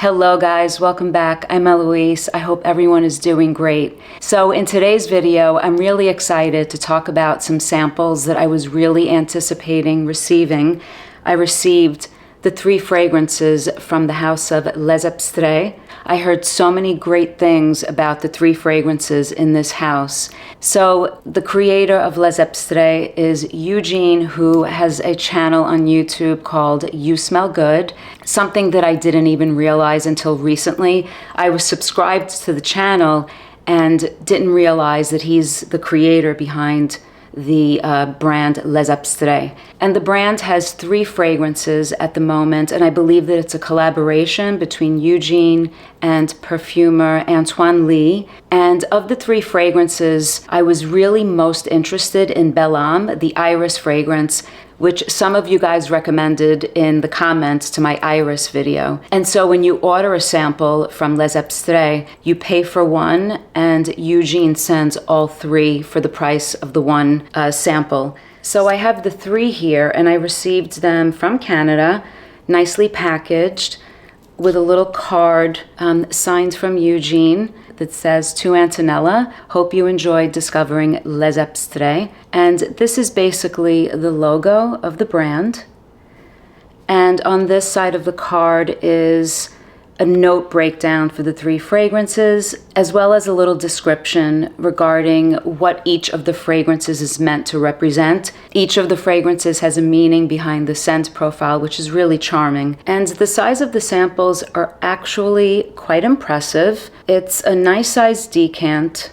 Hello guys, welcome back. I'm Eloise. I hope everyone is doing great. So in today's video, I'm really excited to talk about some samples that I was really anticipating receiving. I received the 3 fragrances from the house of Les Abstrait. I heard so many great things about the 3 fragrances in this house. So the creator of Les Abstraits is Eugene, who has a channel on YouTube called You Smell Good, something that I didn't even realize until recently. I was subscribed to the channel and didn't realize that he's the creator behind the brand Les Abstraits. And the brand has 3 fragrances at the moment, and I believe that it's a collaboration between Eugene and perfumer Antoine Lee. And of the 3 fragrances, I was really most interested in Belle Ame, the iris fragrance, which some of you guys recommended in the comments to my iris video. And so when you order a sample from Les Abstraits, you pay for one and Eugene sends all 3 for the price of the one sample. So I have the 3 here and I received them from Canada, nicely packaged with a little card signed from Eugene that says, "To Antonella, hope you enjoyed discovering Les Abstraits." And this is basically the logo of the brand. And on this side of the card is a note breakdown for the 3 fragrances, as well as a little description regarding what each of the fragrances is meant to represent. Each of the fragrances has a meaning behind the scent profile, which is really charming. And the size of the samples are actually quite impressive. It's a nice size decant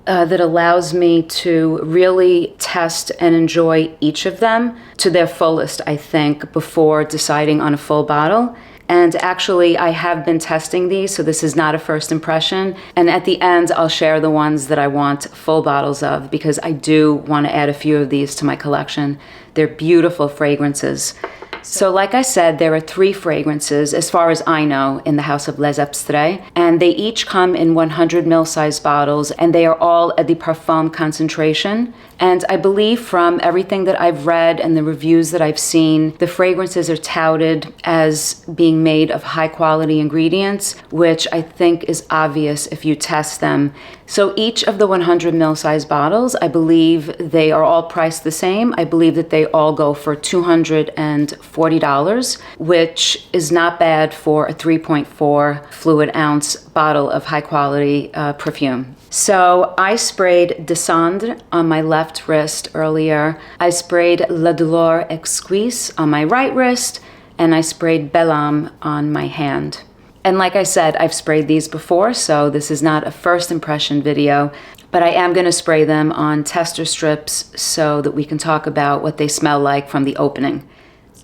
that allows me to really test and enjoy each of them to their fullest, I think, before deciding on a full bottle. And actually, I have been testing these, so this is not a first impression. And at the end, I'll share the ones that I want full bottles of, because I do want to add a few of these to my collection. They're beautiful fragrances. So like I said, there are 3 fragrances, as far as I know, in the house of Les Abstraits, and they each come in 100 ml size bottles, and they are all at the parfum concentration. And I believe from everything that I've read and the reviews that I've seen, the fragrances are touted as being made of high quality ingredients, which I think is obvious if you test them. So each of the 100 ml size bottles, I believe they are all priced the same. I believe that they all go for $240, which is not bad for a 3.4 fluid ounce bottle of high quality perfume. So I sprayed Desandre on my left wrist earlier. I sprayed La Douleur Exquise on my right wrist, and I sprayed Belle Ame on my hand. And like I said, I've sprayed these before, so this is not a first impression video, but I am going to spray them on tester strips so that we can talk about what they smell like from the opening.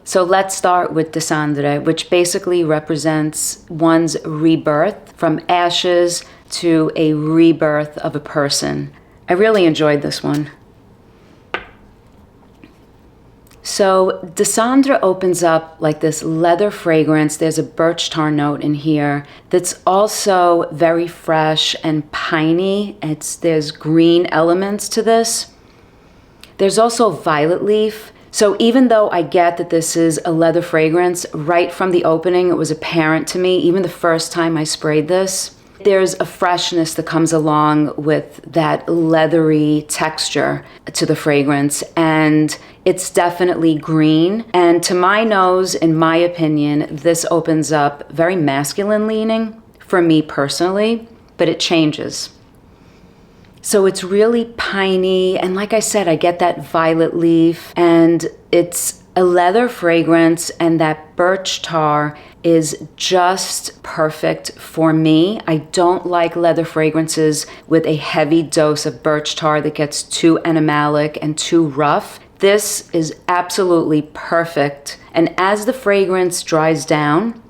So let's start with Desandre, which basically represents one's rebirth from ashes to a rebirth of a person. I really enjoyed this one. So Desandre opens up like this leather fragrance. There's a birch tar note in here that's also very fresh and piney. There's green elements to this. There's also violet leaf. So even though I get that this is a leather fragrance, right from the opening it was apparent to me, even the first time I sprayed this, there's a freshness that comes along with that leathery texture to the fragrance, and it's definitely green. And to my nose, in my opinion, this opens up very masculine leaning for me personally, but it changes. So it's really piney, and like I said, I get that violet leaf, and it's a leather fragrance, and that birch tar is just perfect for me. I don't like leather fragrances with a heavy dose of birch tar that gets too animalic and too rough. This is absolutely perfect. And as the fragrance dries down,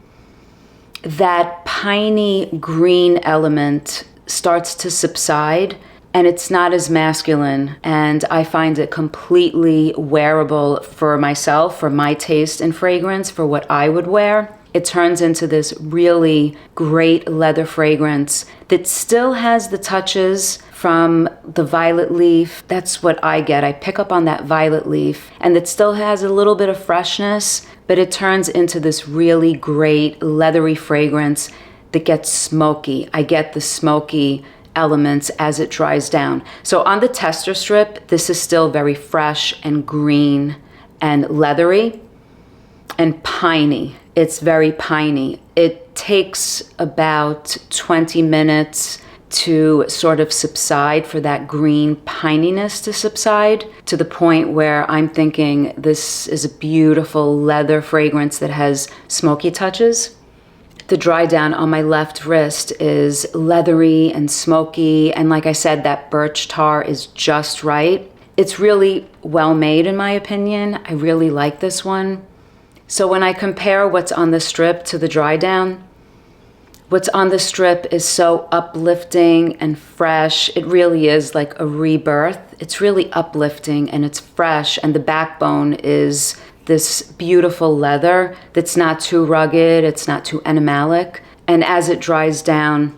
that piney green element starts to subside, and it's not as masculine, and I find it completely wearable for myself, for my taste in fragrance, for what I would wear. It turns into this really great leather fragrance that still has the touches from the violet leaf. That's what I get. I pick up on that violet leaf, and it still has a little bit of freshness, but it turns into this really great leathery fragrance that gets smoky. I get the smoky elements as it dries down. So on the tester strip, this is still very fresh and green and leathery and piney. It's very piney. It takes about 20 minutes to sort of subside, for that green pininess to subside, to the point where I'm thinking this is a beautiful leather fragrance that has smoky touches. The dry down on my left wrist is leathery and smoky, and like I said, that birch tar is just right. It's really well made in my opinion. I really like this one. So when I compare what's on the strip to the dry down, what's on the strip is so uplifting and fresh. It really is like a rebirth. It's really uplifting and it's fresh, and the backbone is this beautiful leather that's not too rugged, it's not too animalic. And as it dries down,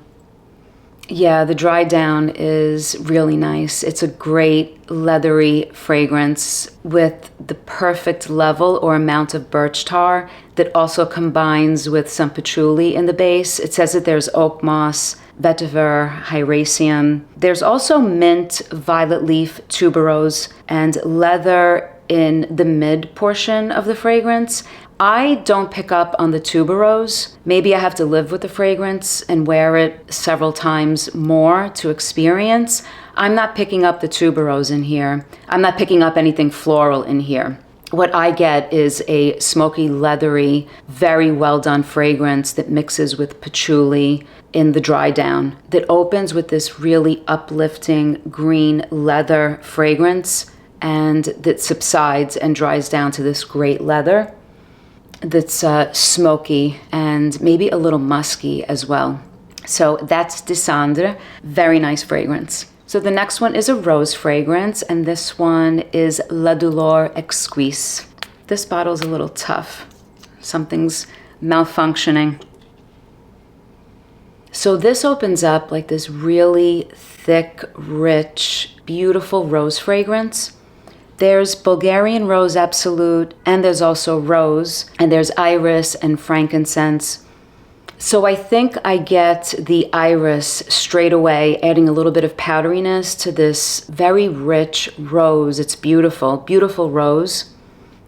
yeah, the dry down is really nice. It's a great leathery fragrance with the perfect level or amount of birch tar that also combines with some patchouli in the base. It says that there's oak moss, vetiver, hyraceum. There's also mint, violet leaf, tuberose, and leather in the mid portion of the fragrance. I don't pick up on the tuberose. Maybe I have to live with the fragrance and wear it several times more to experience. I'm not picking up the tuberose in here. I'm not picking up anything floral in here. What I get is a smoky, leathery, very well done fragrance that mixes with patchouli in the dry down, that opens with this really uplifting green leather fragrance, and that subsides and dries down to this great leather that's smoky and maybe a little musky as well. So that's Desandre, very nice fragrance. So the next one is a rose fragrance, and this one is La Douleur Exquise. This bottle's a little tough. Something's malfunctioning. So this opens up like this really thick, rich, beautiful rose fragrance. There's Bulgarian rose absolute, and there's also rose, and there's iris and frankincense. So I think I get the iris straight away, adding a little bit of powderiness to this very rich rose. It's beautiful, beautiful rose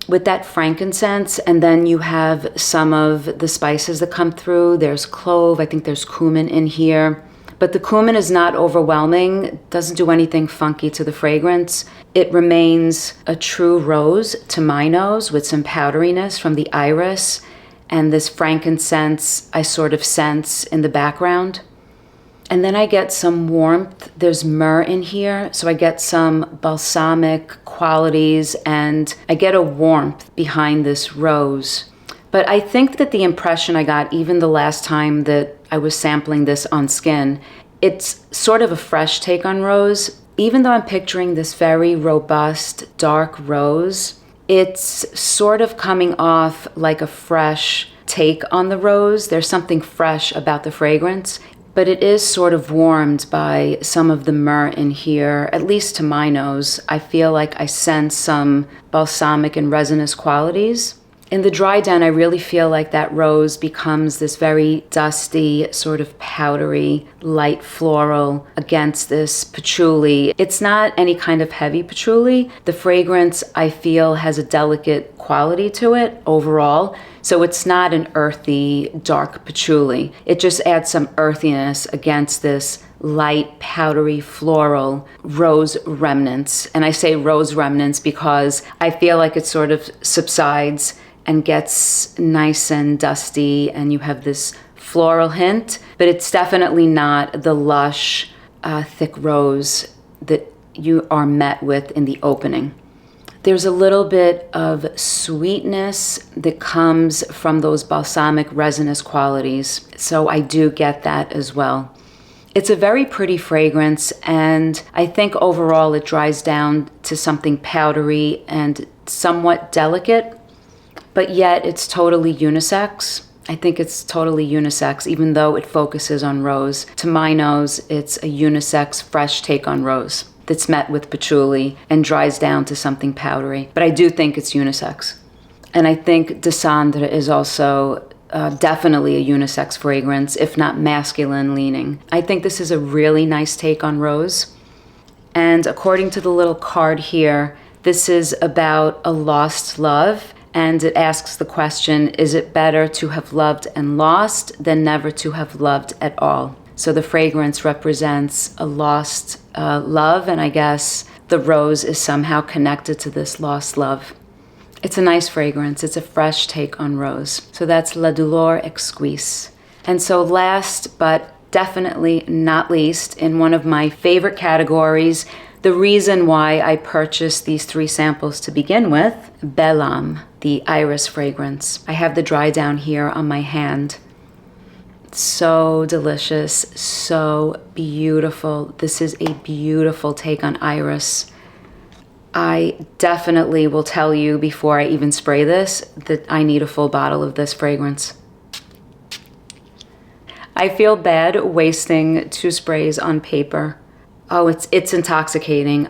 with that frankincense. And then you have some of the spices that come through. There's clove, I think there's cumin in here. But the cumin is not overwhelming, it doesn't do anything funky to the fragrance. It remains a true rose to my nose with some powderiness from the iris, and this frankincense I sort of sense in the background. And then I get some warmth. There's myrrh in here, so I get some balsamic qualities, and I get a warmth behind this rose. But I think that the impression I got even the last time that I was sampling this on skin, it's sort of a fresh take on rose. Even though I'm picturing this very robust, dark rose, it's sort of coming off like a fresh take on the rose. There's something fresh about the fragrance, but it is sort of warmed by some of the myrrh in here, at least to my nose. I feel like I sense some balsamic and resinous qualities. In the dry down, I really feel like that rose becomes this very dusty, sort of powdery, light floral against this patchouli. It's not any kind of heavy patchouli. The fragrance, I feel, has a delicate quality to it overall. So it's not an earthy, dark patchouli. It just adds some earthiness against this light, powdery, floral rose remnants. And I say rose remnants because I feel like it sort of subsides and gets nice and dusty, and you have this floral hint, but it's definitely not the lush, thick rose that you are met with in the opening. There's a little bit of sweetness that comes from those balsamic resinous qualities, so I do get that as well. It's a very pretty fragrance, and I think overall it dries down to something powdery and somewhat delicate, but yet it's totally unisex. I think it's totally unisex, even though it focuses on rose. To my nose, it's a unisex, fresh take on rose that's met with patchouli and dries down to something powdery. But I do think it's unisex. And I think Desandre is also definitely a unisex fragrance, if not masculine leaning. I think this is a really nice take on rose. And according to the little card here, this is about a lost love. And it asks the question, is it better to have loved and lost than never to have loved at all? So the fragrance represents a lost love, and I guess the rose is somehow connected to this lost love. It's a nice fragrance. It's a fresh take on rose. So that's La Douleur Exquise. And so last but definitely not least, in one of my favorite categories, the reason why I purchased these 3 samples to begin with, Belle Ame, the iris fragrance. I have the dry down here on my hand. So delicious, so beautiful. This is a beautiful take on iris. I definitely will tell you before I even spray this that I need a full bottle of this fragrance. I feel bad wasting 2 sprays on paper. Oh, it's intoxicating.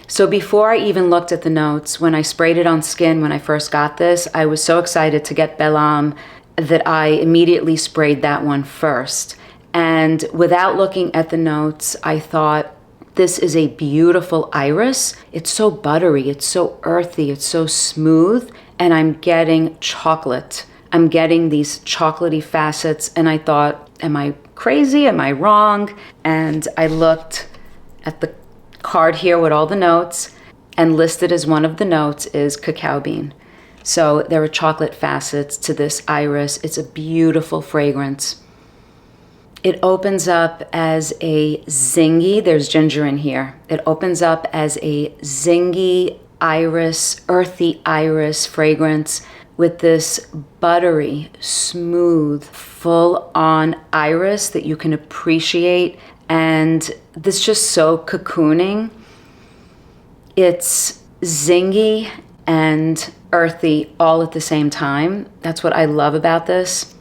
So before I even looked at the notes, when I sprayed it on skin when I first got this, I was so excited to get Belle Ame that I immediately sprayed that one first. And without looking at the notes, I thought, this is a beautiful iris. It's so buttery, it's so earthy, it's so smooth, and I'm getting chocolate. I'm getting these chocolatey facets, and I thought, am I crazy? Am I wrong? And I looked at the card here with all the notes, and listed as one of the notes is cacao bean. So there are chocolate facets to this iris. It's a beautiful fragrance. It opens up as a zingy, there's ginger in here. It opens up as a zingy iris, earthy iris fragrance with this buttery, smooth, full-on iris that you can appreciate. And this just so cocooning. It's zingy and earthy all at the same time. That's what I love about this.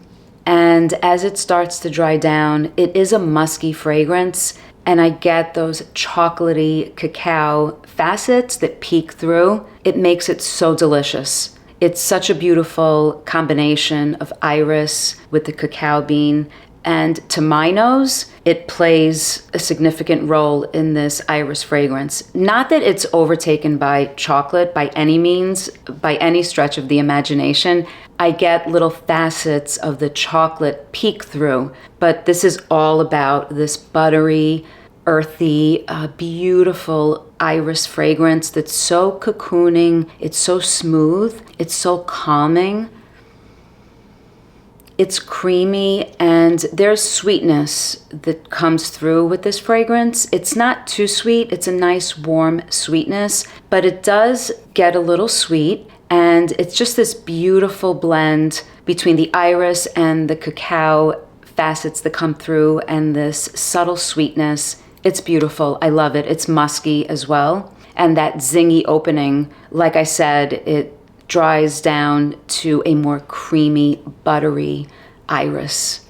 And as it starts to dry down, it is a musky fragrance, and I get those chocolatey cacao facets that peek through. It makes it so delicious. It's such a beautiful combination of iris with the cacao bean. And to my nose, it plays a significant role in this iris fragrance. Not that it's overtaken by chocolate by any means, by any stretch of the imagination. I get little facets of the chocolate peek through, but this is all about this buttery, earthy, beautiful iris fragrance that's so cocooning, it's so smooth, it's so calming. It's creamy, and there's sweetness that comes through with this fragrance. It's not too sweet. It's a nice warm sweetness, but it does get a little sweet, and it's just this beautiful blend between the iris and the cacao facets that come through and this subtle sweetness. It's beautiful. I love it. It's musky as well. And that zingy opening, like I said, it dries down to a more creamy, buttery iris.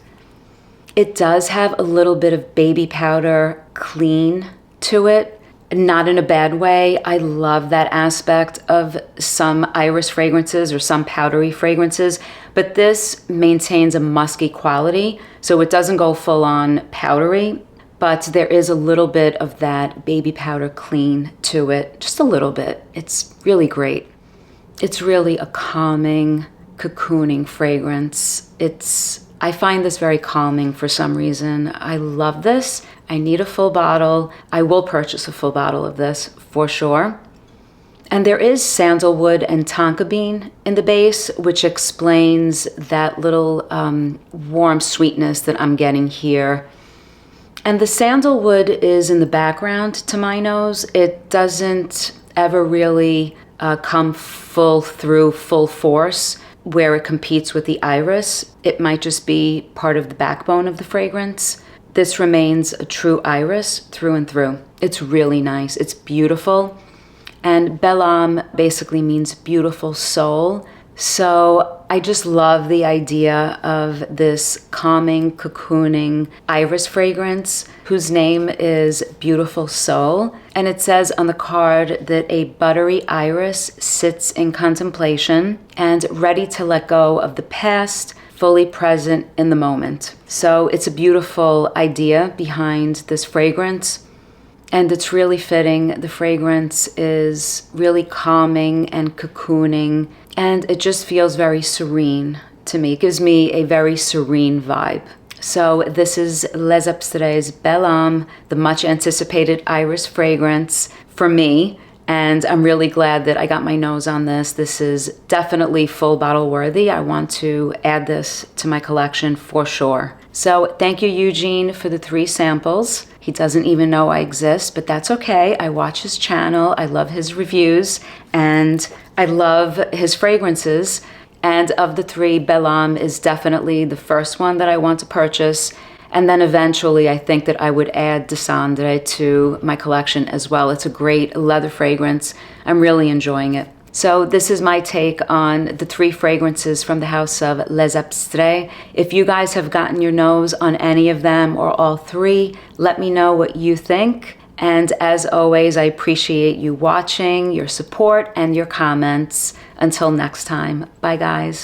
It does have a little bit of baby powder clean to it, not in a bad way. I love that aspect of some iris fragrances or some powdery fragrances, but this maintains a musky quality, so it doesn't go full on powdery, but there is a little bit of that baby powder clean to it, just a little bit. It's really great. It's really a calming, cocooning fragrance. I find this very calming for some reason. I love this. I need a full bottle. I will purchase a full bottle of this for sure. And there is sandalwood and tonka bean in the base, which explains that little warm sweetness that I'm getting here. And the sandalwood is in the background to my nose. It doesn't ever really come full force where it competes with the iris. It might just be part of the backbone of the fragrance. This remains a true iris through and through. It's really nice. It's beautiful. And Belle Ame basically means beautiful soul. So I just love the idea of this calming, cocooning iris fragrance whose name is Beautiful Soul. And it says on the card that a buttery iris sits in contemplation and ready to let go of the past, fully present in the moment. So it's a beautiful idea behind this fragrance. And it's really fitting. The fragrance is really calming and cocooning, and it just feels very serene to me. It gives me a very serene vibe. So this is Les Abstraits Belle Ame, the much anticipated iris fragrance for me. And I'm really glad that I got my nose on this. This is definitely full bottle worthy. I want to add this to my collection for sure. So thank you, Eugene, for the 3 samples. He doesn't even know I exist, but that's okay. I watch his channel. I love his reviews, and I love his fragrances. And of the 3, Belle Ame is definitely the first one that I want to purchase. And then eventually I think that I would add Desandre to my collection as well. It's a great leather fragrance. I'm really enjoying it. So this is my take on the 3 fragrances from the house of Les Abstraits. If you guys have gotten your nose on any of them or all 3, let me know what you think. And as always, I appreciate you watching, your support, and your comments. Until next time, bye guys.